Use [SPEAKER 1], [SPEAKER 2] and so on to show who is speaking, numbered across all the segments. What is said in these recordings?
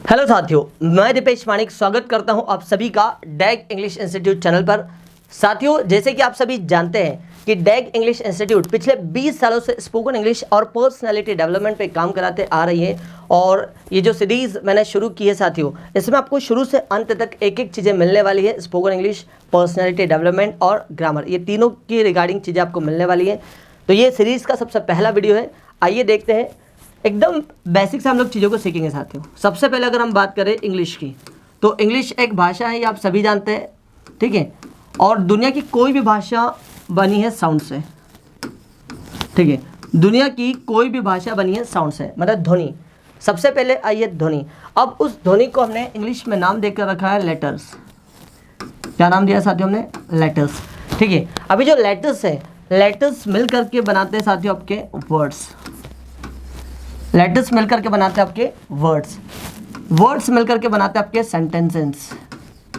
[SPEAKER 1] Hello साथियों, मैं दीपेश मानिक स्वागत करता हूं आप सभी का डैग इंग्लिश इंस्टीट्यूट चैनल पर। साथियों, जैसे कि आप सभी जानते हैं कि डैग इंग्लिश इंस्टीट्यूट पिछले 20 सालों से स्पोकन इंग्लिश और पर्सनालिटी डेवलपमेंट पे काम कराते आ रही है। और ये जो सीरीज़ मैंने शुरू की है साथियों, इसमें आपको शुरू से अंत तक एक एक चीज़ें मिलने वाली है। स्पोकन इंग्लिश, पर्सनालिटी डेवलपमेंट और ग्रामर, ये तीनों की रिगार्डिंग चीज़ें आपको मिलने वाली है। तो ये सीरीज़ का सबसे पहला वीडियो है। आइए देखते हैं। एकदम बेसिक से हम लोग चीज़ों को सीखेंगे साथियों। सबसे पहले अगर हम बात करें इंग्लिश की, तो इंग्लिश एक भाषा है, ये आप सभी जानते हैं, ठीक है। और दुनिया की कोई भी भाषा बनी है साउंड से, ठीक है। दुनिया की कोई भी भाषा बनी है साउंड से, मतलब ध्वनि। सबसे पहले आइए ध्वनि। अब उस ध्वनि को हमने इंग्लिश में नाम देकर रखा है लेटर्स। क्या नाम दिया साथियों हमने? लेटर्स, ठीक है। अभी जो लेटर्स है, लेटर्स मिल करके बनाते हैं साथियों आपके वर्ड्स। लेटर्स मिलकर के बनाते हैं आपके वर्ड्स, वर्ड्स मिलकर के बनाते हैं आपके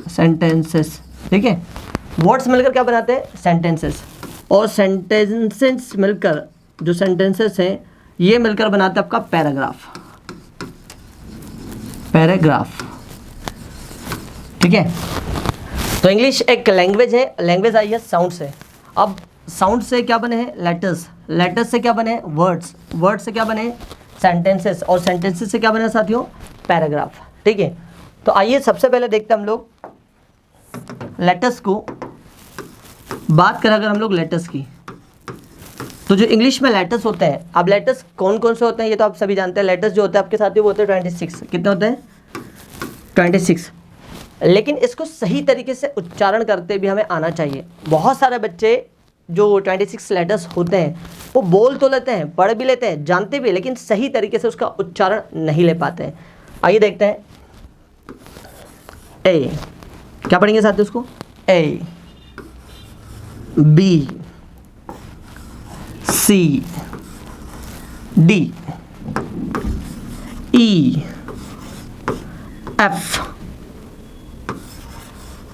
[SPEAKER 1] सेंटेंसेस, ठीक है। वर्ड्स मिलकर क्या बनाते हैं? सेंटेंसेस। और सेंटेंसेस मिलकर, जो सेंटेंसेस हैं ये मिलकर बनाते हैं आपका पैराग्राफ, ठीक है। तो इंग्लिश एक लैंग्वेज है, लैंग्वेज आई है साउंड से। अब साउंड से क्या बने हैं? लेटर्स। लेटर्स से क्या बने हैं? वर्ड्स। वर्ड्स से क्या बने हैं? सेंटेंसेस। और सेंटेंसेस से क्या बना साथियों? पैराग्राफ, ठीक है। तो आइए सबसे पहले देखते हैं हम लोग लेटर्स को। बात करें अगर हम लोग लेटर्स की, तो जो इंग्लिश में लेटर्स होते हैं, अब लेटर्स कौन कौन से होते हैं ये तो आप सभी जानते हैं। लेटर्स जो होते हैं आपके साथियों वो होते हैं 26। कितने होते हैं? 26। लेकिन इसको सही तरीके से उच्चारण करते भी हमें आना चाहिए। बहुत सारे बच्चे जो 26 लेटर्स होते हैं वो बोल तो लेते हैं, पढ़ भी लेते हैं, जानते भी, लेकिन सही तरीके से उसका उच्चारण नहीं ले पाते हैं। आइए देखते हैं। ए, क्या पढ़ेंगे साथियों उसको? A, B, C, D, E, F,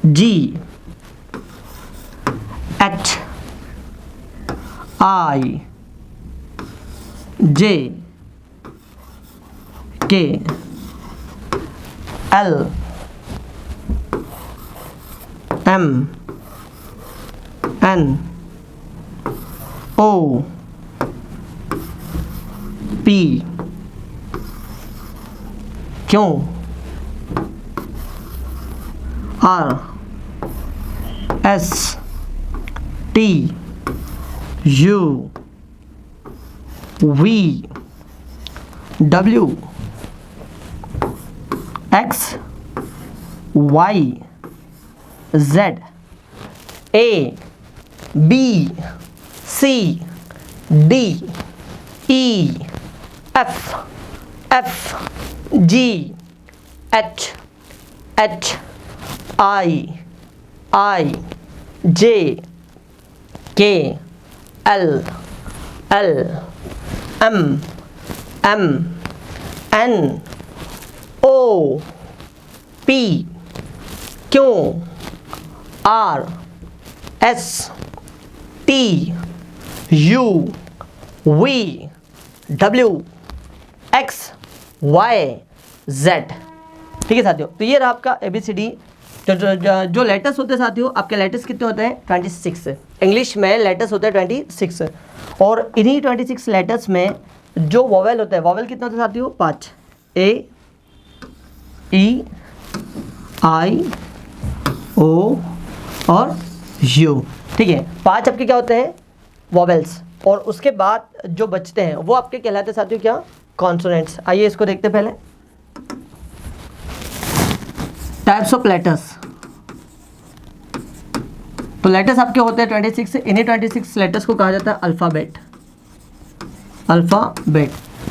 [SPEAKER 1] G, H, I, J, K, L, M, N, O, P, Q, R, S, T, U, V, W, X, Y, Z, A, B, C, D, E, F, G, H, I, J, K, L, M, N, O, P, Q, R, S, T, U, V, W, X, Y, Z, ठीक है साथियों। तो ये रहा आपका ABCD। जो letters होते हैं साथियों, आपके लेटर्स कितने होते हैं? 26। इंग्लिश में लेटर्स होते हैं 26। और इन्हीं 26 लेटर्स में जो वोवेल होता है, वोवेल कितने होते हैं साथियों? 5। ए, ई, आई, ओ और यू, ठीक है। 5 आपके क्या होते हैं? वोवेल्स। और उसके बाद जो बचते हैं वो आपके कहलाते हैं साथियों क्या? कॉन्सोनेंट्स। आइए इसको देखते हैं पहले। Types of letters. तो लेटर्स आपके होते हैं 26। इन्हीं 26 लेटर्स को कहा जाता है अल्फ़ाबेट,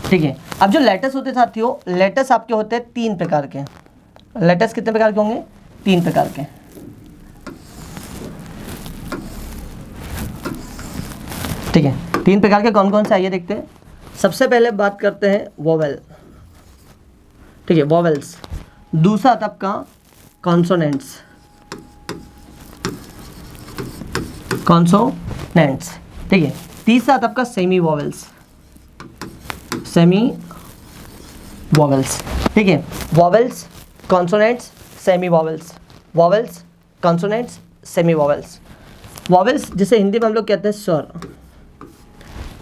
[SPEAKER 1] ठीक है। अब जो लेटर्स होते हैं साथियों, लेटर्स आपके होते हैं 3 प्रकार के। लेटर्स कितने प्रकार के होंगे? 3 प्रकार के, ठीक है। 3 प्रकार के कौन कौन से? आइए देखते हैं। सबसे पहले बात करते हैं वोवेल, ठीक है, वोवेल्स। दूसरा आता आपका कॉन्सोनेंट्स, ठीक है। तीसरा आता आपका सेमी वोवेल्स, सेमी वॉवेल्स, ठीक है। Vowels, consonants, semi vowels, vowels, consonants, semi vowels. Vowels जिसे हिंदी में हम लोग कहते हैं स्वर,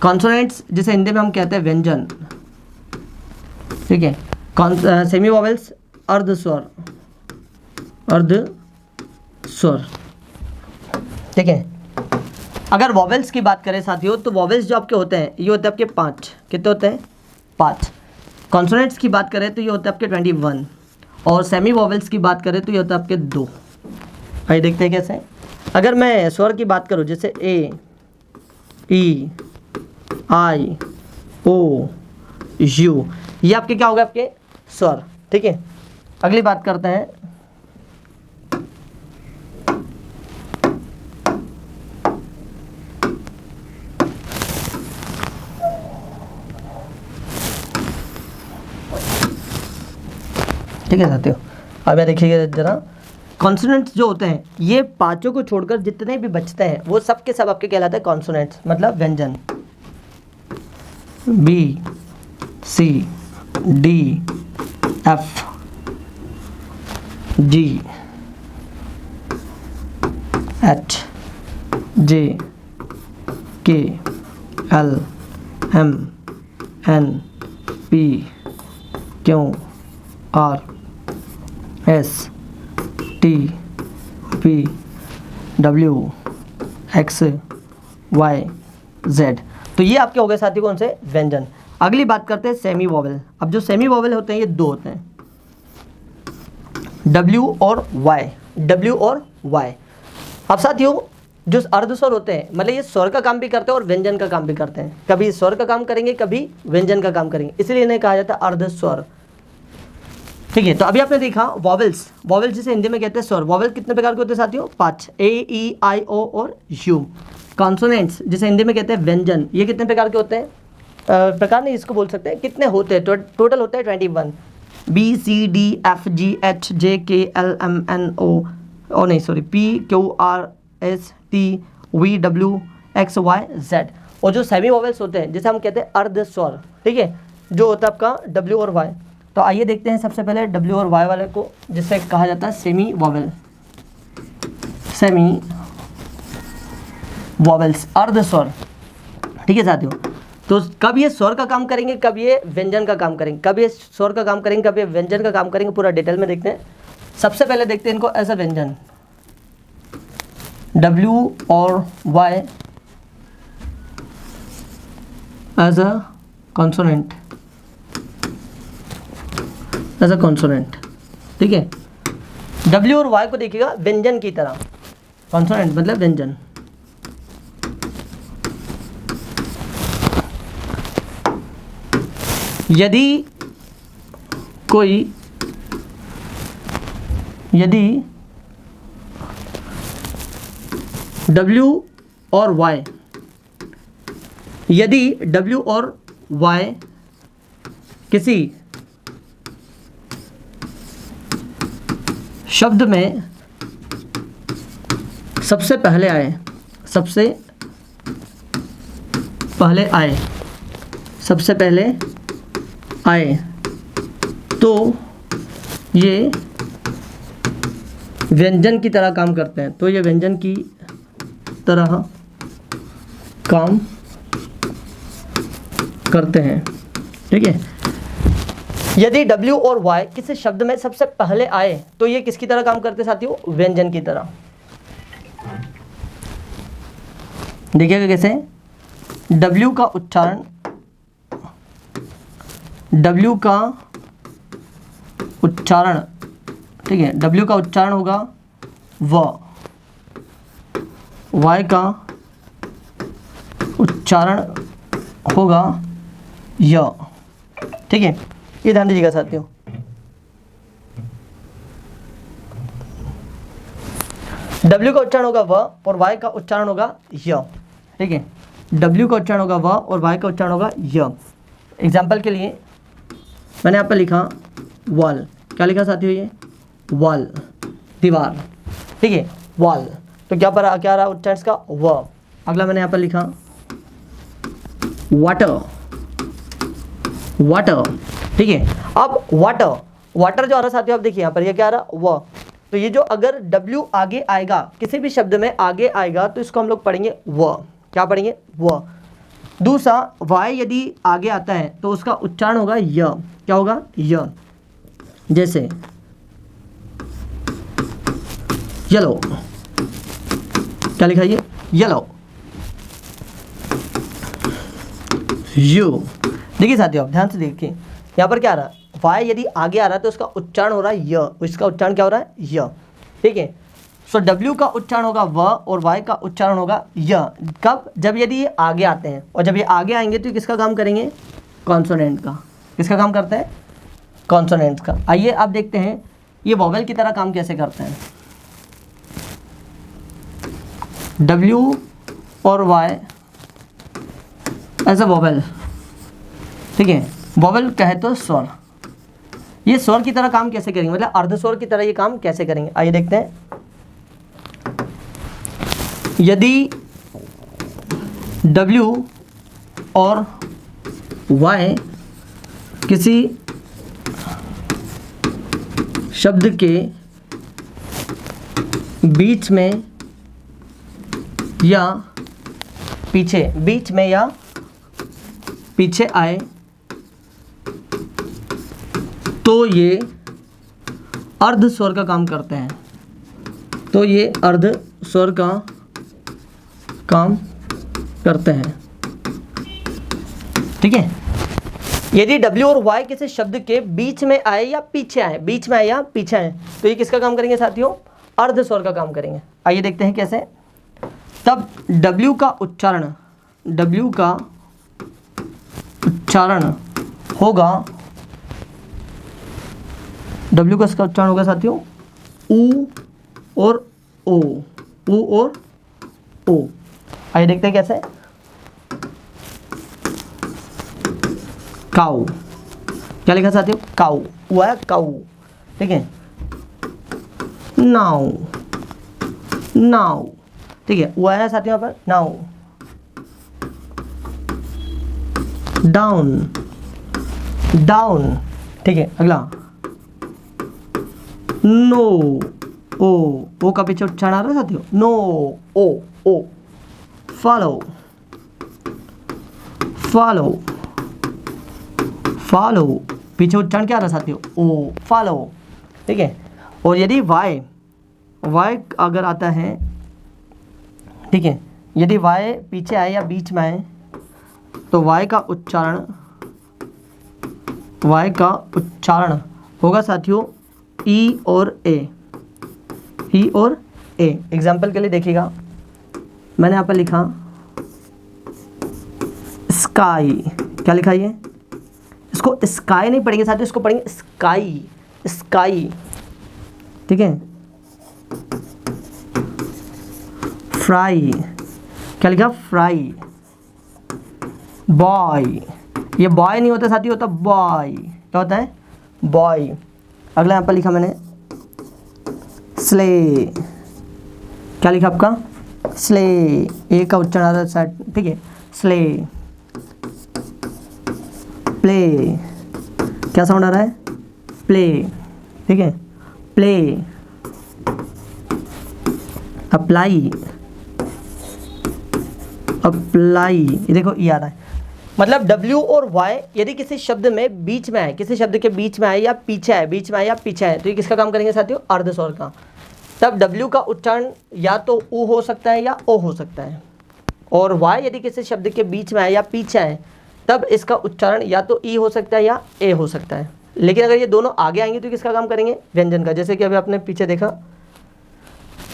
[SPEAKER 1] कॉन्सोनेंट्स जिसे हिंदी में हम कहते हैं व्यंजन, ठीक है। सेमी वॉवेल्स अर्ध स्वर, अर्ध स्वर, ठीक है। अगर वॉवेल्स की बात करें साथियों तो वॉवेल्स जो आपके होते हैं ये होते हैं आपके 5, कितने होते हैं 5। कॉन्सोनेंट्स की बात करें तो ये होते हैं आपके 21 और सेमी वॉवेल्स की बात करें तो ये होता है आपके 2। आइए देखते हैं कैसे। अगर मैं स्वर की बात करूं जैसे ए, ई, आई, ओ, यू, ये आपके क्या होगा आपके स्वर, ठीक है। अगली बात करते हैं ठीक है साथियों। अब यह देखिएगा जरा, कॉन्सोनेंट्स जो होते हैं ये 5 को छोड़कर जितने भी बचते हैं वो सब के सब आपके कहलाते हैं कॉन्सोनेंट्स, मतलब व्यंजन। B, C, D, F, G, H, J, K, L, M, N, P, Q, R, S, T, P, W, X, Y, Z. तो ये आपके हो गए साथी कौन से व्यंजन। अगली बात करते हैं सेमी वॉवेल। अब जो सेमी वॉवेल होते हैं ये 2 होते हैं, डब्ल्यू और वाई, डब्ल्यू और वाई। अब साथियों जो अर्ध स्वर होते हैं मतलब ये स्वर का काम भी करते हैं और व्यंजन का काम भी करते हैं, कभी स्वर का काम करेंगे कभी व्यंजन का काम करेंगे, इसलिए इन्हें कहा जाता है अर्ध स्वर, ठीक है। तो अभी आपने देखा वॉवेल्स, वॉवेल्स जिसे हिंदी में कहते हैं स्वर। वॉवेल कितने प्रकार के होते हैं साथियों 5, ए, ई, आई, ओ और यू। कॉन्सोनेंट्स जिसे हिंदी में कहते हैं व्यंजन, ये कितने प्रकार के होते हैं, प्रकार नहीं इसको बोल सकते हैं, कितने होते हैं टोटल होते हैं 21, B, C, D, F, G, H, J, K, L, M, N, O नहीं sorry, P, Q, R, S, T, V, W, X, Y, Z. और जो सेमी वॉवेल्स होते हैं जिसे हम कहते हैं अर्ध स्वर, ठीक है, जो होता है आपका डब्ल्यू और वाई। तो आइए देखते हैं सबसे पहले डब्ल्यू और वाई वाले को, जिसे कहा जाता है सेमी वॉवेल, सेमी वॉवेल्स अर्ध स्वर, ठीक है साथियों। तो कब ये स्वर का काम करेंगे कब ये व्यंजन का काम करेंगे, कब ये स्वर का काम करेंगे कब ये व्यंजन का काम करेंगे, पूरा डिटेल में देखते हैं। सबसे पहले देखते हैं इनको एज अ व्यंजन, डब्ल्यू और Y as a consonant, as a consonant, ठीक है। डब्ल्यू और वाई को देखिएगा व्यंजन की तरह, कॉन्सोनेंट मतलब व्यंजन। यदि W और Y, यदि W और Y किसी शब्द में सबसे पहले आए, सबसे पहले आए, सबसे पहले आए, तो ये व्यंजन की तरह काम करते हैं, तो ये व्यंजन की तरह काम करते हैं, ठीक है। यदि W और Y किसी शब्द में सबसे पहले आए तो ये किसकी तरह काम करते हैं साथियों, व्यंजन की तरह। देखिएगा कैसे, W का उच्चारण, W का उच्चारण, ठीक है, W का उच्चारण होगा व, Y का उच्चारण होगा य, ठीक है। ये ध्यान दीजिएगा साथियों। W का उच्चारण होगा व और Y का उच्चारण होगा य, ठीक है। W का उच्चारण होगा व और Y का उच्चारण होगा य। एग्जाम्पल के लिए मैंने यहाँ पर लिखा वॉल, क्या लिखा साथियों, ये वॉल दीवार, ठीक है, वॉल। तो क्या रहा उच्चारण इसका व। अगला मैंने यहाँ पर लिखा वाटर, वाटर, ठीक है। अब वाटर, वाटर जो आ रहा है साथियों, आप देखिए यहाँ पर ये क्या आ रहा व, तो ये जो अगर W आगे आएगा, किसी भी शब्द में आगे आएगा तो इसको हम लोग पढ़ेंगे व, क्या पढ़ेंगे व। दूसरा वाई यदि आगे आता है तो उसका उच्चारण होगा य, क्या होगा य। जैसे येलो, क्या लिखा है येलो, यू। देखिए साथियों आप ध्यान से देखिए यहाँ पर क्या आ रहा है, वाई यदि आगे आ रहा है तो उसका उच्चारण हो रहा है य, इसका उच्चारण क्या हो रहा है य, ठीक है। सो डब्ल्यू का उच्चारण होगा व और वाई का उच्चारण होगा य। कब, जब यदि ये आगे आते हैं, और जब ये आगे आएंगे तो किसका काम करेंगे, कॉन्सोनेंट का। किसका काम करते हैं, कॉन्सोनेंट्स का। आइए आप देखते हैं ये वॉवेल की तरह काम कैसे करते हैं। W और Y एज अ वॉवेल, ठीक है। वॉवेल कहे तो स्वर, ये स्वर की तरह काम कैसे करेंगे, मतलब अर्ध स्वर की तरह ये काम कैसे करेंगे। आइए देखते हैं। यदि W और Y किसी शब्द के बीच में या पीछे, बीच में या पीछे आए तो ये अर्ध स्वर का काम करते हैं, तो ये अर्ध स्वर का काम करते हैं, ठीक है। यदि W और Y किसी शब्द के बीच में आए या पीछे आए, बीच में आए या पीछे आए तो ये किसका काम करेंगे साथियों, अर्ध स्वर का काम करेंगे। आइए देखते हैं कैसे। तब W का उच्चारण, W का उच्चारण होगा, W का इसका उच्चारण होगा साथियों ऊ और ओ, ऊ और ओ। आइए देखते हैं कैसे। काऊ, क्या लिखा साथियों, काऊ, वो है काऊ, ठीक है। नाउ, नाउ, ठीक है, वो है साथियों यहाँ पर नाउ। डाउन, डाउन, ठीक है। अगला नो, ओ का पीछे उच्चारण आ रहा है साथियों नो, ओ। फॉलो, फॉलो, फॉलो, पीछे उच्चारण क्या आ रहा है साथियों ओ, फॉलो, ठीक है। और यदि वाई अगर आता है, ठीक है, यदि वाई पीछे आए या बीच में आए तो वाई का उच्चारण होगा साथियों ई और ए, ई और ए। एग्जाम्पल के लिए देखिएगा, मैंने यहाँ पर लिखा स्काई, क्या लिखा ये, इसको स्काई नहीं पढ़ेंगे साथियों, इसको पढ़ेंगे स्काई, स्काई, ठीक है। फ्राई, क्या लिखा फ्राई। बॉय, ये बॉय नहीं होता साथियों, होता बॉय, क्या होता है बॉय। अगला यहाँ पर लिखा मैंने स्ले, क्या लिखा आपका स्ले, ए का उच्चारण आ रहा है, ठीक है। स्ले, प्ले, क्या साउंड आ रहा है प्ले, ठीक है। प्ले, अप्लाई, अप्लाई, ये देखो ये आ रहा है। मतलब W और Y यदि किसी शब्द में बीच में आए, किसी शब्द के बीच में आए या पीछे आए, बीच में आए या पीछे आए तो ये किसका काम करेंगे साथियों, अर्ध स्वर का। तब W का उच्चारण या तो ऊ हो सकता है या ओ हो सकता है, और Y यदि किसी शब्द के बीच में आए या पीछे आए तब इसका उच्चारण या तो ई हो सकता है या ए हो सकता है। लेकिन अगर ये दोनों आगे आएंगे तो किसका काम करेंगे, व्यंजन का। जैसे कि अभी आपने पीछे देखा,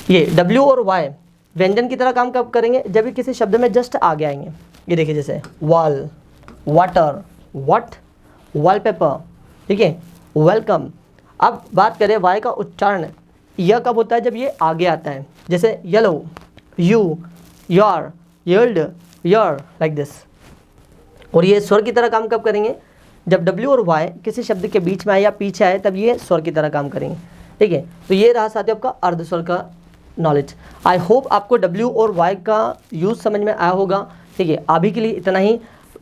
[SPEAKER 1] ये W और Y व्यंजन की तरह काम कब करेंगे, जब भी किसी शब्द में जस्ट आगे आएंगे। ये देखिए जैसे वॉल, वाटर, वट, वॉलपेपर, ठीक है, वेलकम। अब बात करें वाई का उच्चारण, यह कब होता है, जब ये आगे आता है। जैसे yellow, you, your, yield, your, like this. और ये स्वर की तरह काम कब करेंगे, जब W और Y किसी शब्द के बीच में आए या पीछे आए तब ये स्वर की तरह काम करेंगे, ठीक है। तो ये रहा साथियों आपका अर्ध स्वर का नॉलेज। आई होप आपको W और Y का यूज़ समझ में आया होगा, ठीक है। अभी के लिए इतना ही।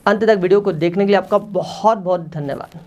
[SPEAKER 1] अंत तक वीडियो को देखने के लिए आपका बहुत बहुत धन्यवाद।